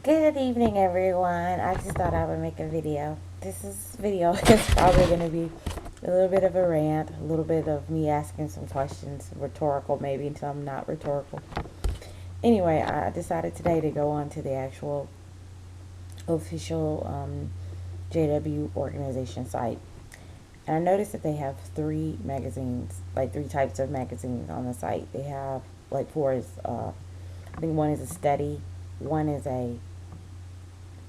Good evening, everyone. I just thought I would make a video. This video is probably going to be a little bit of a rant, a little bit of me asking some questions, rhetorical maybe, and some not rhetorical. Anyway, I decided today to go on to the actual official JW organization site. And I noticed that they have three magazines, like three types of magazines on the site. They have, like, I think one is a study, one is a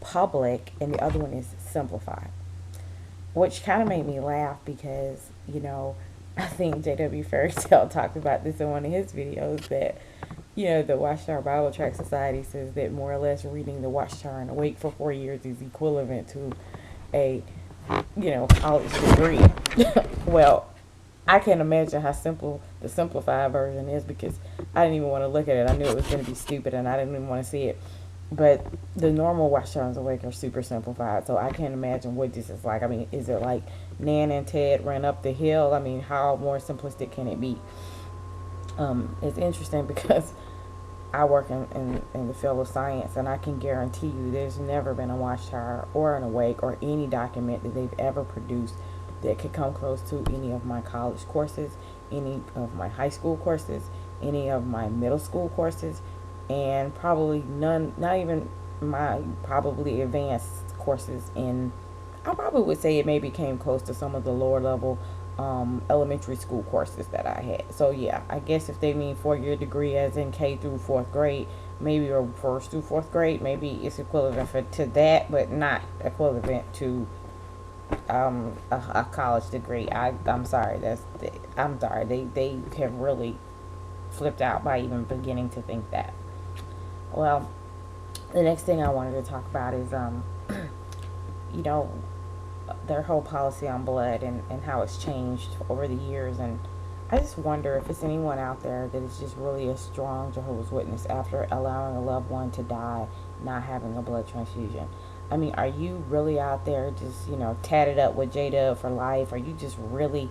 public, and the other one is simplified, which kind of made me laugh because, I think JW Tale talked about this in one of his videos that, the Watchtower Bible Tract Society says that more or less reading the Watchtower and Awake for 4 years is equivalent to a, college degree. Well, I can't imagine how simple the simplified version is because I didn't even want to look at it. I knew it was going to be stupid and I didn't even want to see it. But the normal Watchtower Awake are super simplified, so I can't imagine what this is like. I mean, is it like Nan and Ted ran up the hill? I mean, how more simplistic can it be? It's interesting because I work in the field of science, and I can guarantee you there's never been a Watchtower or an Awake or any document that they've ever produced that could come close to any of my college courses, any of my high school courses, any of my middle school courses, and probably none, not even my probably advanced courses in, I probably would say it maybe came close to some of the lower level elementary school courses that I had. So yeah, I guess if they mean 4 year degree as in K through fourth grade, maybe, or first through fourth grade, maybe it's equivalent to that, but not equivalent to a college degree. I'm sorry. I'm sorry. They have really flipped out by even beginning to think that. Well, the next thing I wanted to talk about is you know, their whole policy on blood and how it's changed over the years. And I just wonder if it's anyone out there that is just really a strong Jehovah's Witness after allowing a loved one to die not having a blood transfusion. I mean, are you really out there just, tatted up with J-Dub for life? Are you just really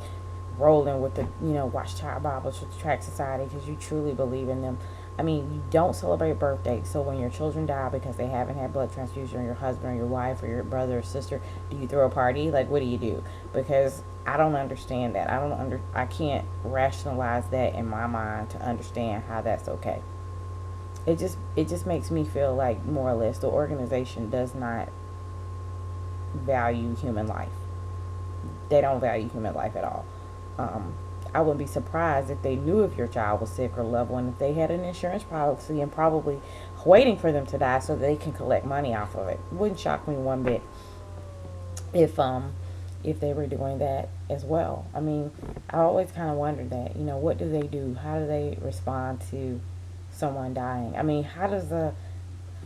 rolling with the, Watchtower Bible Tract Society because you truly believe in them? I mean, you don't celebrate birthdays. So when your children die because they haven't had blood transfusion, or your husband or your wife or your brother or sister, do you throw a party? Like, what do you do? Because I don't understand that. I can't rationalize that in my mind to understand how that's okay. It just makes me feel like more or less the organization does not value human life. They don't value human life at all. Um, I wouldn't be surprised if they knew if your child was sick or loved one, if they had an insurance policy and probably waiting for them to die so they can collect money off of it. It wouldn't shock me one bit if if they were doing that as well. I mean, I always kind of wondered that. What do they do? How do they respond to someone dying? I mean, how does the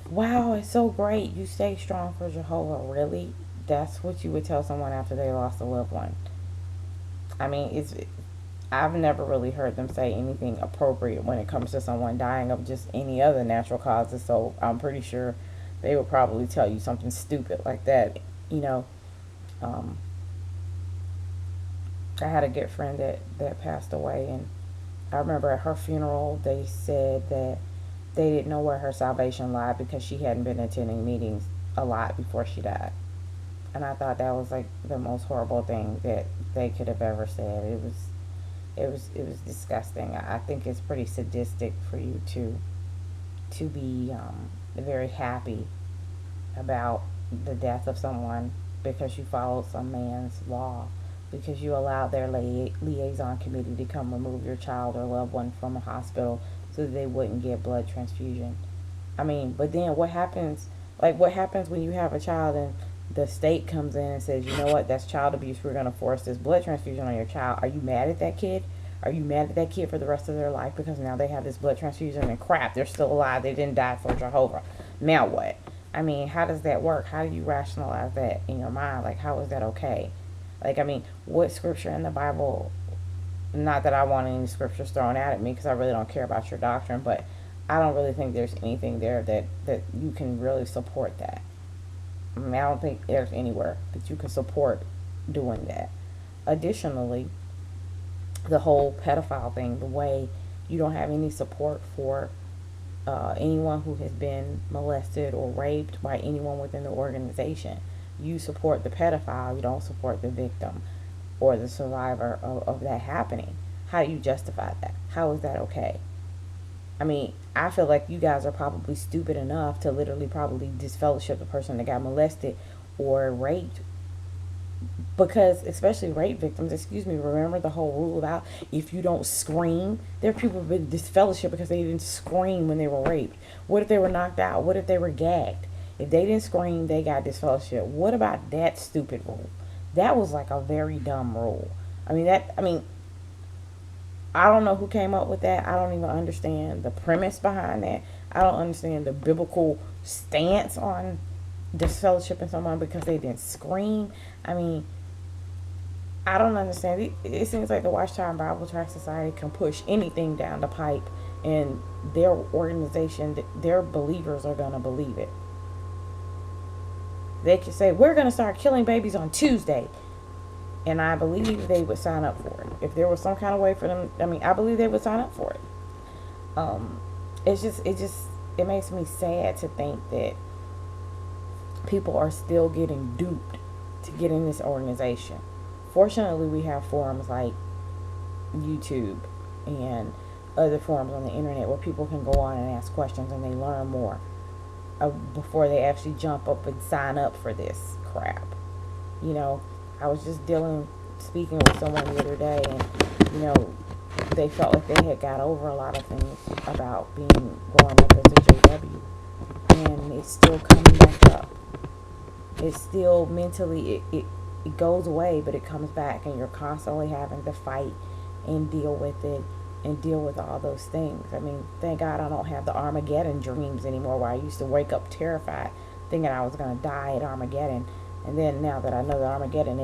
wow, it's so great. You stay strong for Jehovah. Really? That's what you would tell someone after they lost a loved one. I mean, I've never really heard them say anything appropriate when it comes to someone dying of just any other natural causes. So I'm pretty sure they would probably tell you something stupid like that. You know, um, I had a good friend that passed away, and I remember at her funeral they said that they didn't know where her salvation lied because she hadn't been attending meetings a lot before she died. And I thought that was like the most horrible thing that they could have ever said. It was disgusting. I think it's pretty sadistic for you to be very happy about the death of someone because you followed some man's law, because you allowed their liaison committee to come remove your child or loved one from a hospital so that they wouldn't get blood transfusion. I mean, but then what happens? Like, what happens when you have a child and the state comes in and says, you know what, that's child abuse. We're going to force this blood transfusion on your child. Are you mad at that kid? Are you mad at that kid for the rest of their life because now they have this blood transfusion and crap, they're still alive. They didn't die for Jehovah. Now what? I mean, how does that work? How do you rationalize that in your mind? Like, how is that okay? Like, I mean, what scripture in the Bible, not that I want any scriptures thrown out at me because I really don't care about your doctrine, but I don't really think there's anything there that you can really support that. I mean, I don't think there's anywhere that you can support doing that. Additionally, the whole pedophile thing, the way you don't have any support for anyone who has been molested or raped by anyone within the organization. You support the pedophile, you don't support the victim or the survivor of that happening. How do you justify that? How is that okay? I mean, I feel like you guys are probably stupid enough to literally probably disfellowship the person that got molested or raped, because especially rape victims, excuse me, remember the whole rule about if you don't scream. There are people who've been disfellowship because they didn't scream when they were raped. What if they were knocked out? What if they were gagged? If they didn't scream, they got disfellowship. What about that stupid rule? That was like a very dumb rule. I don't know who came up with that. I don't even understand the premise behind that. I don't understand the biblical stance on disfellowshipping someone because they didn't scream. I mean, I don't understand. It seems like the Watchtower Bible Tract Society can push anything down the pipe, and their organization, their believers are going to believe it. They could say, we're going to start killing babies on Tuesday. And I believe they would sign up for it. If there was some kind of way for them, I believe they would sign up for it. It makes me sad to think that people are still getting duped to get in this organization. Fortunately, we have forums like YouTube and other forums on the internet where people can go on and ask questions and they learn more before they actually jump up and sign up for this crap. I was just speaking with someone the other day, and they felt like they had got over a lot of things about going up as a JW, and it's still coming back up. It's still mentally, it goes away, but it comes back, and you're constantly having to fight and deal with it and deal with all those things. Thank God I don't have the Armageddon dreams anymore, where I used to wake up terrified thinking I was going to die at Armageddon. And then now that I know that Armageddon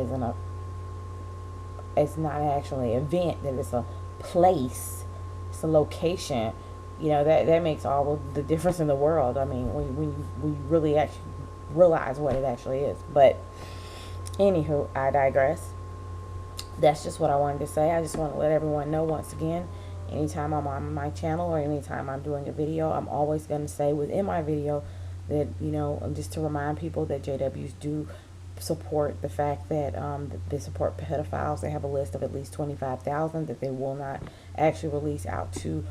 it's not actually an event, that it's a place, it's a location, that makes all of the difference in the world. When we really actually realize what it actually is. But anywho, I digress. That's just what I wanted to say. I just want to let everyone know once again, anytime I'm on my channel or anytime I'm doing a video, I'm always going to say within my video that, just to remind people that JWs do support the fact that they support pedophiles. They have a list of at least 25,000 that they will not actually release out to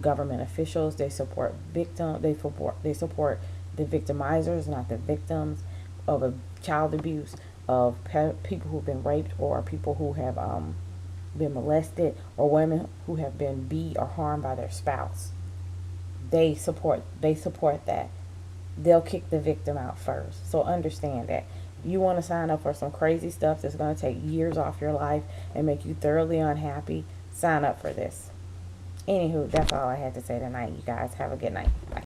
government officials. They support They support the victimizers, not the victims of child abuse, of people who've been raped, or people who have been molested, or women who have been beat or harmed by their spouse. They support that. They'll kick the victim out first. So understand that. You want to sign up for some crazy stuff that's going to take years off your life and make you thoroughly unhappy, sign up for this. Anywho, that's all I had to say tonight. You guys have a good night. Bye.